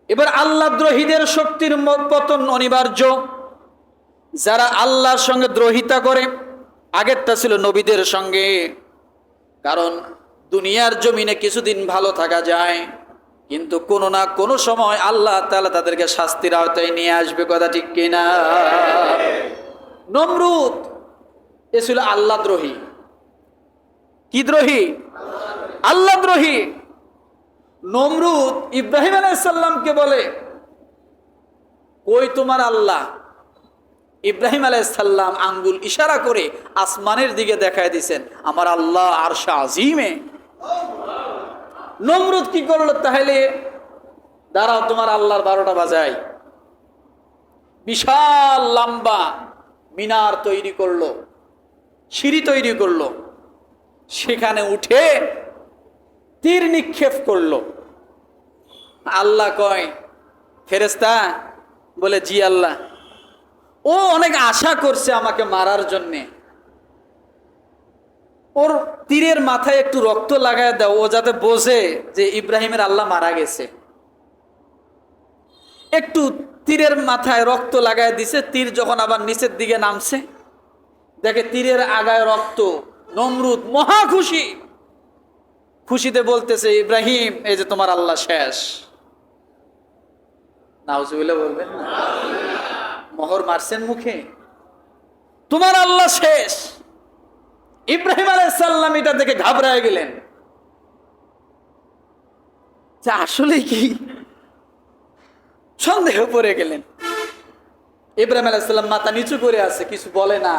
এবার আল্লাহদ্রোহীদের শক্তির পতন অনিবার্য। যারা আল্লাহর সঙ্গে দ্রোহিতা করে, আগেরটা ছিল নবীদের সঙ্গে, কারণ দুনিয়ার জমিনে কিছুদিন ভালো থাকা যায়, কিন্তু কোনো না কোনো সময় আল্লাহ তাআলা তাদেরকে শাস্তির আওতায় নিয়ে আসবে। কথা ঠিক কিনা? নমরুদ এ ছিল আল্লাহদ্রোহী। কি দ্রোহী? আল্লাহদ্রোহী। নমরুদ ইব্রাহিম আলাইহিস সালামকে বলে, কই তোমার আল্লাহ? ইব্রাহিম আলাইহিস সালাম আঙ্গুল ইশারা করে আসমানের দিকে দেখায় দিয়েছেন, আমার আল্লাহ আরশে আজিমে। নমরুদ কি করলো? তাহলে দাঁড়াও, তোমার আল্লাহর 12টা বাজাই। বিশাল লম্বা মিনার তৈরি করলো, সিঁড়ি তৈরি করলো, সেখানে উঠে তীর নিক্ষেপ করলো। আল্লাহ কয়, ফেরেশতা? বলে, জি আল্লাহ। ও অনেক আশা করছে আমাকে মারার জন্যে, ওর তীরের মাথায় একটু রক্ত লাগায় দাও, ও যাতে বোঝে যে ইব্রাহিমের আল্লাহ মারা গেছে। একটু তীরের মাথায় রক্ত লাগায় দিছে। তীর যখন আবার নিচের দিকে নামছে, দেখে তীরের আগায় রক্ত। নমরুদ মহা খুশি, খুশিতে বলতেছে, ইব্রাহিম এই যে তোমার আল্লাহ শেষ। নাউজুবিল্লাহ বলবেন না? মোহর মারছেন মুখে, তোমার আল্লাহ শেষ। ইব্রাহিম আলাইহিস সালাম এটা দেখে ঘাবড়ায় গেলেন, যে আসলে কি, সন্দেহ পড়ে গেলেন। ইব্রাহিম আলাইহিস সালাম মাথা নিচু করে আছে, কিছু বলে না।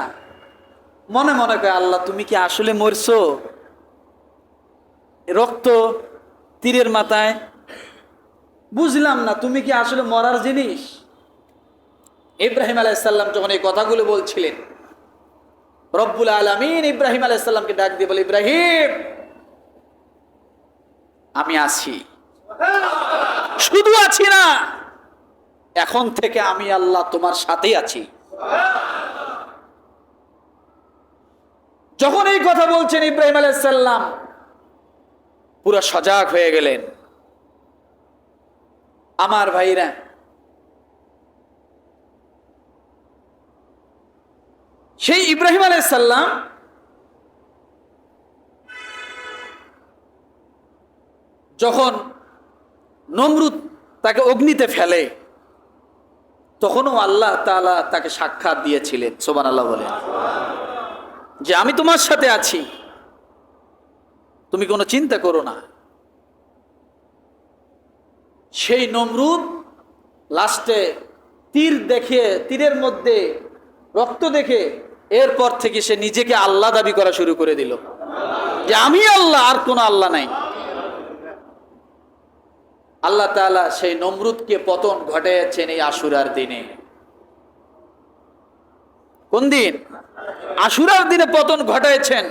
মনে মনে কয়, আল্লাহ তুমি কি আসলে মরছো? রক্ত তীরের মাথায়, বুঝলাম না তুমি কি আসলে মরার জিনিস। ইব্রাহিম আলাইহিস সালাম যখন এই কথাগুলো বলছিলেন, রব্বুল আলামিন ইব্রাহিম আলাইহিস সালামকে ডাক দিয়ে বলে, ইব্রাহিম আমি আছি, শুধু আছি না, এখন থেকে আমি আল্লাহ তোমার সাথেই আছি। যখন এই কথা বলছেন, ইব্রাহিম আলাইহিস সালাম পুরো সজাগ হয়ে গেলেন। আমার ভাইরা, সেই ইব্রাহিম আলাইহিস সালাম যখন নমরুদ তাকে অগ্নিতে ফেলে, তখনও আল্লাহ তাআলা তাকে সাক্ষাৎ দিয়েছিলেন। সুবহানাল্লাহ বলেন, যে আমি তোমার সাথে আছি, তুমি কোনো চিন্তা করো না। সেই নমরুদ লাস্টে তীর দেখে, তীরের মধ্যে রক্ত দেখে, এরপর থেকে সে নিজেকে আল্লাহ দাবি করা শুরু করে দিল, যে আমি আল্লাহ, আর কোনো আল্লাহ নাই। আল্লাহ তাআলা সেই নমরুদকে পতন ঘটাইছেন এই আশুরার দিনে। কোন দিন? আশুরার দিনে পতন ঘটাইছেন,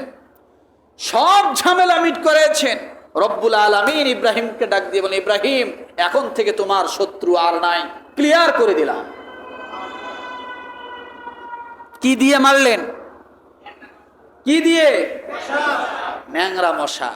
সব ঝামেলা মিট করেছেন। রব্বুল আলামিন ইব্রাহিমকে ডাক দিয়ে বলেন, ইব্রাহিম এখন থেকে তোমার শত্রু আর নাই, ক্লিয়ার করে দিলাম। কি দিয়ে মারলেন? কি দিয়ে? ন্যাংরা মশা।